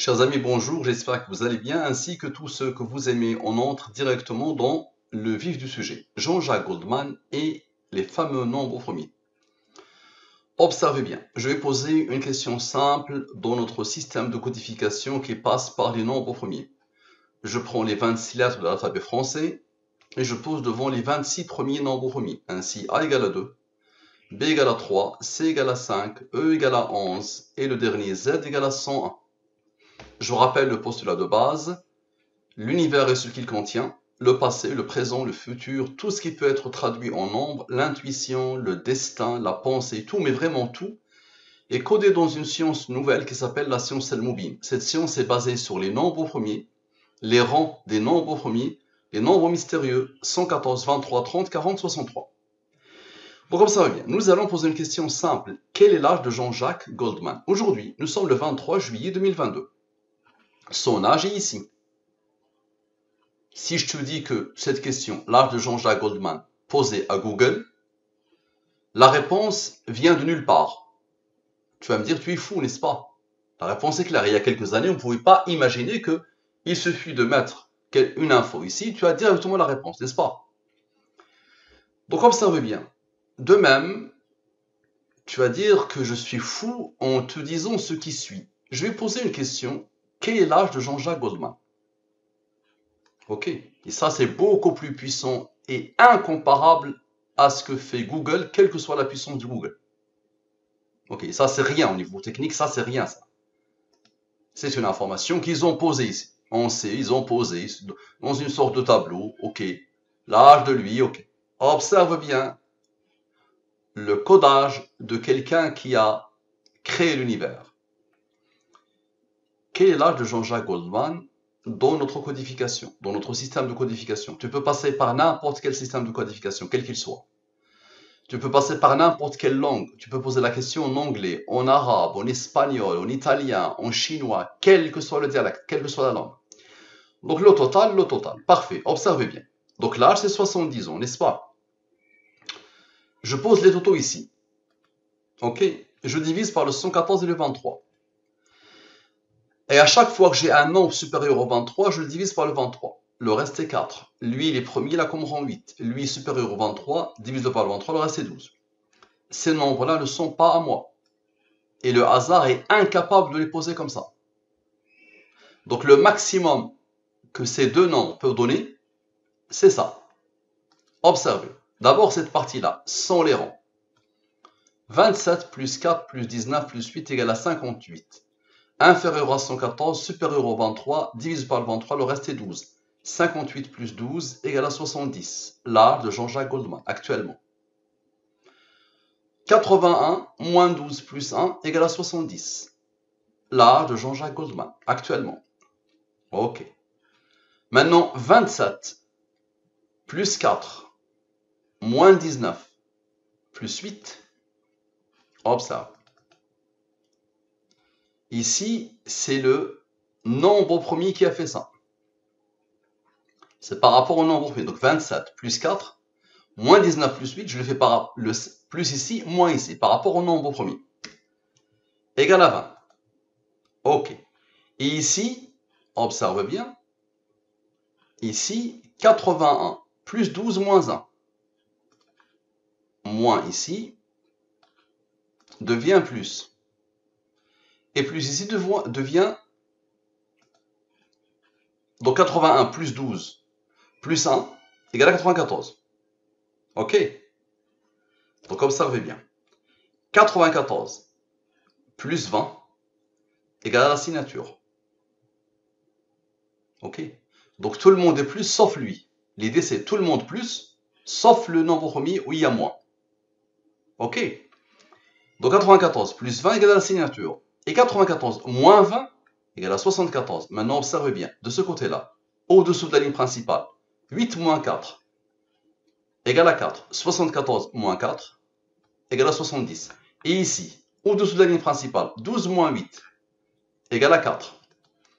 Chers amis, bonjour, j'espère que vous allez bien, ainsi que tous ceux que vous aimez. On entre directement dans le vif du sujet. Jean-Jacques Goldman et les fameux nombres premiers. Observez bien, je vais poser une question simple dans notre système de codification qui passe par les nombres premiers. Je prends les 26 lettres de l'alphabet français et je pose devant les 26 premiers nombres premiers. Ainsi, A égale à 2, B égale à 3, C égale à 5, E égale à 11 et le dernier Z égale à 101. Je rappelle le postulat de base, l'univers est ce qu'il contient, le passé, le présent, le futur, tout ce qui peut être traduit en nombres, l'intuition, le destin, la pensée, tout, mais vraiment tout, est codé dans une science nouvelle qui s'appelle la science al-Mubin. Cette science est basée sur les nombres premiers, les rangs des nombres premiers, les nombres mystérieux, 114, 23, 30, 40, 63. Bon, comme ça va bien, nous allons poser une question simple. Quel est l'âge de Jean-Jacques Goldman? Aujourd'hui, nous sommes le 23 juillet 2022. Son âge est ici. Si je te dis que cette question, l'âge de Jean-Jacques Goldman, posée à Google, la réponse vient de nulle part. Tu vas me dire, tu es fou, n'est-ce pas? La réponse est claire. Il y a quelques années, on ne pouvait pas imaginer qu'il suffit de mettre une info ici, tu as directement la réponse, n'est-ce pas? Donc observe bien. De même, tu vas dire que je suis fou en te disant ce qui suit. Je vais poser une question. Quel est l'âge de Jean-Jacques Goldman? Ok, et ça c'est beaucoup plus puissant et incomparable à ce que fait Google, quelle que soit la puissance de Google. Ok, ça c'est rien au niveau technique, ça c'est rien ça. C'est une information qu'ils ont posée ici. On sait, ils ont posé dans une sorte de tableau, ok. L'âge de lui, ok. Observe bien le codage de quelqu'un qui a créé l'univers. Quel est l'âge de Jean-Jacques Goldman dans notre codification, dans notre système de codification? Tu peux passer par n'importe quel système de codification, quel qu'il soit. Tu peux passer par n'importe quelle langue. Tu peux poser la question en anglais, en arabe, en espagnol, en italien, en chinois, quel que soit le dialecte, quelle que soit la langue. Donc le total. Parfait, observez bien. Donc l'âge c'est 70 ans, n'est-ce pas? Je pose les totaux ici. Ok? Je divise par le 114 et le 23. Et à chaque fois que j'ai un nombre supérieur au 23, je le divise par le 23. Le reste est 4. Lui, il est premier, il a comme rang 8. Lui, supérieur au 23, divise par le 23, le reste est 12. Ces nombres-là ne sont pas à moi. Et le hasard est incapable de les poser comme ça. Donc le maximum que ces deux nombres peuvent donner, c'est ça. Observez. D'abord cette partie-là, sans les rangs. 27 plus 4 plus 19 plus 8 égale à 58. Inférieur à 114, supérieur au 23, divise par le 23, le reste est 12. 58 plus 12 égale à 70. L'âge de Jean-Jacques Goldman, actuellement. 81 moins 12 plus 1 égale à 70. L'âge de Jean-Jacques Goldman, actuellement. Ok. Maintenant, 27 plus 4 moins 19 plus 8. Observe. Ici, c'est le nombre premier qui a fait ça. C'est par rapport au nombre premier. Donc 27 plus 4 moins 19 plus 8, je le fais par le plus ici, moins ici, par rapport au nombre premier. Égal à 20. Ok. Et ici, observe bien, ici, 81 plus 12 moins 1. Moins ici devient plus. Et plus ici devient... Donc 81 plus 12 plus 1 égale à 94. Ok? Donc observez bien. 94 plus 20 égale à la signature. Ok? Donc tout le monde est plus sauf lui. L'idée c'est tout le monde plus sauf le nombre premier où il y a moins. Ok? Donc 94 plus 20 égale à la signature. Et 94 moins 20 égale à 74. Maintenant observez bien. De ce côté-là, au-dessous de la ligne principale, 8 moins 4 égale à 4. 74 moins 4 égale à 70. Et ici, au-dessous de la ligne principale, 12 moins 8 égale à 4.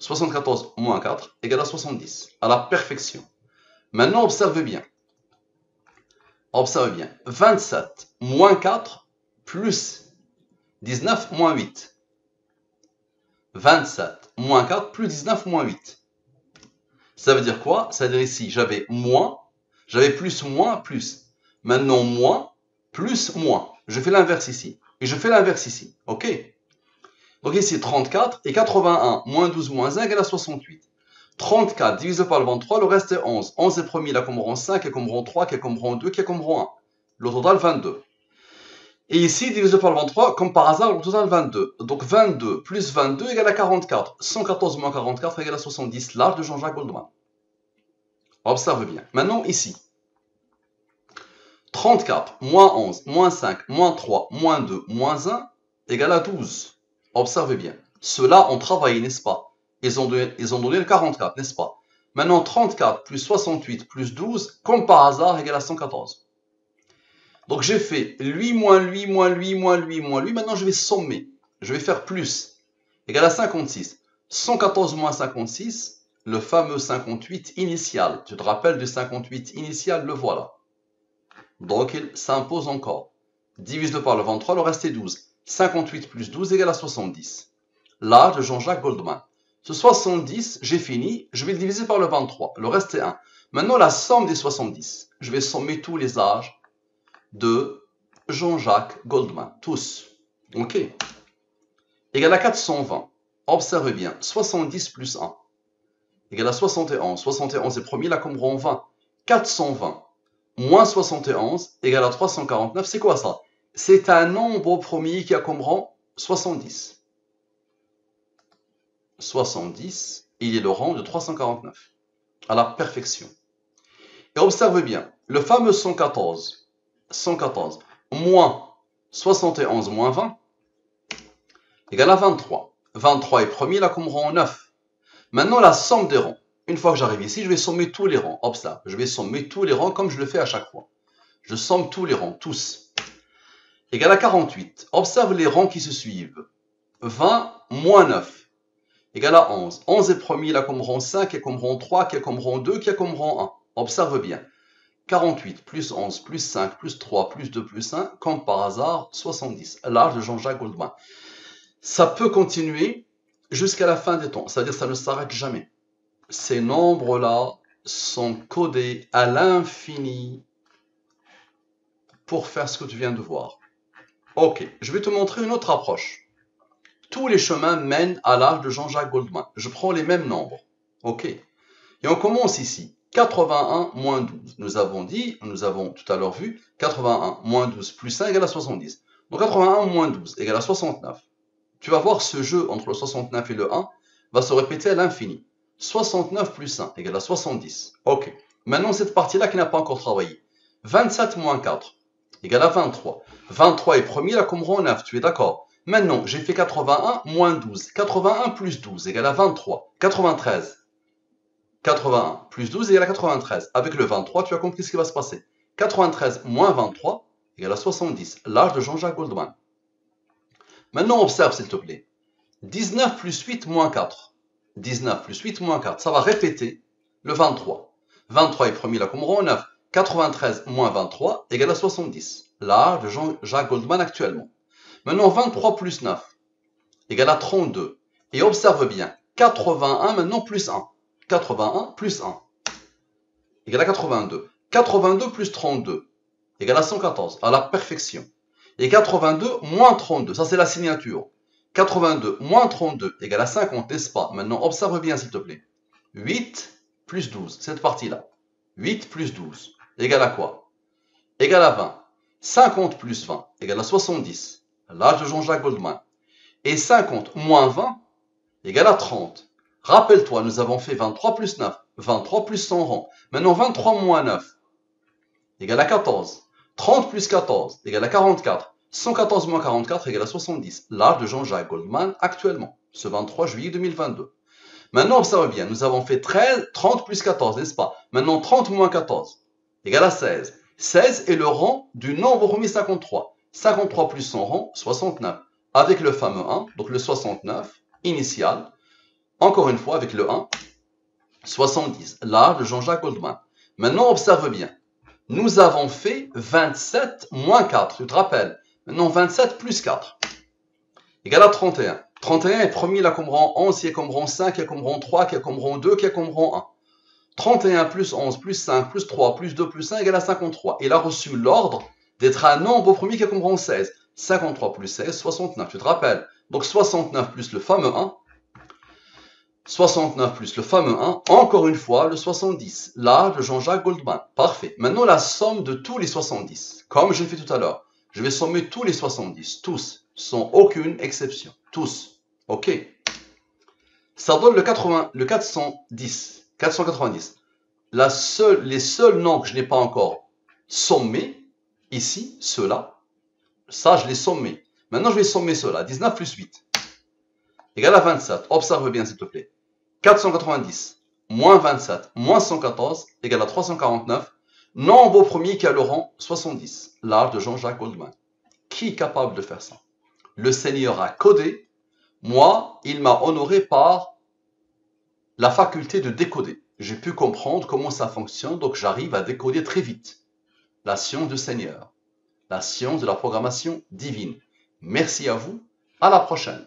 74 moins 4 égale à 70. À la perfection. Maintenant, observez bien. Observez bien. 27 moins 4 plus 19 moins 8. 27 moins 4 plus 19 moins 8. Ça veut dire quoi? Ça veut dire ici, j'avais moins, j'avais plus, moins, plus. Maintenant, moins, plus, moins. Je fais l'inverse ici. Et je fais l'inverse ici. OK? Donc ici, 34 et 81 moins 12 moins 1 égale à 68. 34 divisé par le 23, le reste est 11. 11 est premier, là comme rang 5, qui est comme rang 3, qui est comme rang 2, qui est comme rang 1. Le total, 22. Et ici, divisé par le 23, comme par hasard, le total 22. Donc 22 plus 22 égale à 44. 114 moins 44 égale à 70. L'âge de Jean-Jacques Goldman. Observe bien. Maintenant, ici. 34 moins 11 moins 5 moins 3 moins 2 moins 1 égale à 12. Observez bien. Ceux-là ont travaillé, n'est-ce pas? Ils ont donné le 44, n'est-ce pas? Maintenant, 34 plus 68 plus 12, comme par hasard, égale à 114. Donc, j'ai fait lui, moins lui, moins lui, moins lui, moins lui. Maintenant, je vais sommer. Je vais faire plus. Égale à 56. 114 moins 56, le fameux 58 initial. Tu te rappelles du 58 initial? Le voilà. Donc, il s'impose encore. Divise-le par le 23, le reste est 12. 58 plus 12 égale à 70. L'âge de Jean-Jacques Goldman. Ce 70, j'ai fini. Je vais le diviser par le 23. Le reste est 1. Maintenant, la somme des 70. Je vais sommer tous les âges de Jean-Jacques Goldman. Tous. OK. Égale à 420. Observez bien. 70 plus 1. Égale à 71. 71 est premier, là comme rang 20. 420 moins 71 égale à 349. C'est quoi ça? C'est un nombre premier qui a comme rang 70. 70, il est le rang de 349. À la perfection. Et observe bien, le fameux 114 moins 71 moins 20 égale à 23. 23 est premier, là comme rang 9. Maintenant, la somme des rangs. Une fois que j'arrive ici, je vais sommer tous les rangs. Observe, je vais sommer tous les rangs comme je le fais à chaque fois. Je somme tous les rangs, tous. Égale à 48. Observe les rangs qui se suivent. 20 moins 9 égale à 11. 11 est premier, là comme rang 5, qui est comme rang 3, qui est comme rang 2, qui est comme rang 1. Observe bien. 48 plus 11 plus 5 plus 3 plus 2 plus 1, comme par hasard, 70. L'âge de Jean-Jacques Goldman. Ça peut continuer jusqu'à la fin des temps. C'est-à-dire que ça ne s'arrête jamais. Ces nombres-là sont codés à l'infini pour faire ce que tu viens de voir. Ok, je vais te montrer une autre approche. Tous les chemins mènent à l'âge de Jean-Jacques Goldman. Je prends les mêmes nombres. Ok. Et on commence ici. 81 moins 12. Nous avons tout à l'heure vu, 81 moins 12 plus 1 égale à 70. Donc 81 moins 12 égale à 69. Tu vas voir ce jeu entre le 69 et le 1 va se répéter à l'infini. 69 plus 1 égale à 70. Ok. Maintenant, cette partie-là qui n'a pas encore travaillé. 27 moins 4 égale à 23. 23 est premier, là comme rang 9. Tu es d'accord? Maintenant, j'ai fait 81 moins 12. 81 plus 12 égale à 23. 93. 81 plus 12 égale à 93. Avec le 23, tu as compris ce qui va se passer. 93 moins 23 égale à 70. L'âge de Jean-Jacques Goldman. Maintenant, observe s'il te plaît. 19 plus 8 moins 4. 19 plus 8 moins 4. Ça va répéter le 23. 23 est premier, là comme rang 9. 93 moins 23 égale à 70. L'âge de Jean-Jacques Goldman actuellement. Maintenant, 23 plus 9 égale à 32. Et observe bien. 81 maintenant plus 1. 81 plus 1 égale à 82. 82 plus 32 égale à 114. À la perfection. Et 82 moins 32. Ça, c'est la signature. 82 moins 32 égale à 50, n'est-ce pas? Maintenant, observe bien, s'il te plaît. 8 plus 12, cette partie-là. 8 plus 12 égale à quoi? Égale à 20. 50 plus 20 égale à 70. L'âge de Jean-Jacques Goldman. Et 50 moins 20 égale à 30. Rappelle-toi, nous avons fait 23 plus 9. 23 plus 100 rangs. Maintenant, 23 moins 9 égale à 14. 30 plus 14 égale à 44. 114 moins 44 égale à 70. L'âge de Jean-Jacques Goldman actuellement, ce 23 juillet 2022. Maintenant, observe bien, nous avons fait 30 plus 14, n'est-ce pas? Maintenant, 30 moins 14 égale à 16. 16 est le rang du nombre remis 53. 53 plus 100 rang, 69. Avec le fameux 1, donc le 69 initial. Encore une fois, avec le 1, 70. L'âge de Jean-Jacques Goldman. Maintenant, observe bien. Nous avons fait 27 moins 4. Tu te rappelles? Maintenant, 27 plus 4 égale à 31. 31 est premier, il a comme rang 11, il a comme rang 5, il a comme rang 3, il a comme rang 2, il a comme rang 1. 31 plus 11 plus 5 plus 3 plus 2 plus 1 égale à 53. Il a reçu l'ordre d'être un nombre premier qui a comme rang 16. 53 plus 16, 69, tu te rappelles. Donc 69 plus le fameux 1. 69 plus le fameux 1. Encore une fois, le 70. Là, de Jean-Jacques Goldman. Parfait. Maintenant, la somme de tous les 70. Comme je l'ai fait tout à l'heure. Je vais sommer tous les 70. Tous. Sans aucune exception. Tous. OK. Ça donne le 410. 490. Les seuls noms que je n'ai pas encore sommés, ici, ceux-là, ça je l'ai sommé. Maintenant je vais sommer ceux-là. 19 plus 8 égale à 27. Observe bien s'il te plaît. 490 moins 27 moins 114 égale à 349. Nombre premier qui a le rang 70. L'art de Jean-Jacques Goldman. Qui est capable de faire ça? Le Seigneur a codé. Moi, il m'a honoré par la faculté de décoder. J'ai pu comprendre comment ça fonctionne, donc j'arrive à décoder très vite. La science du Seigneur, la science de la programmation divine. Merci à vous, à la prochaine.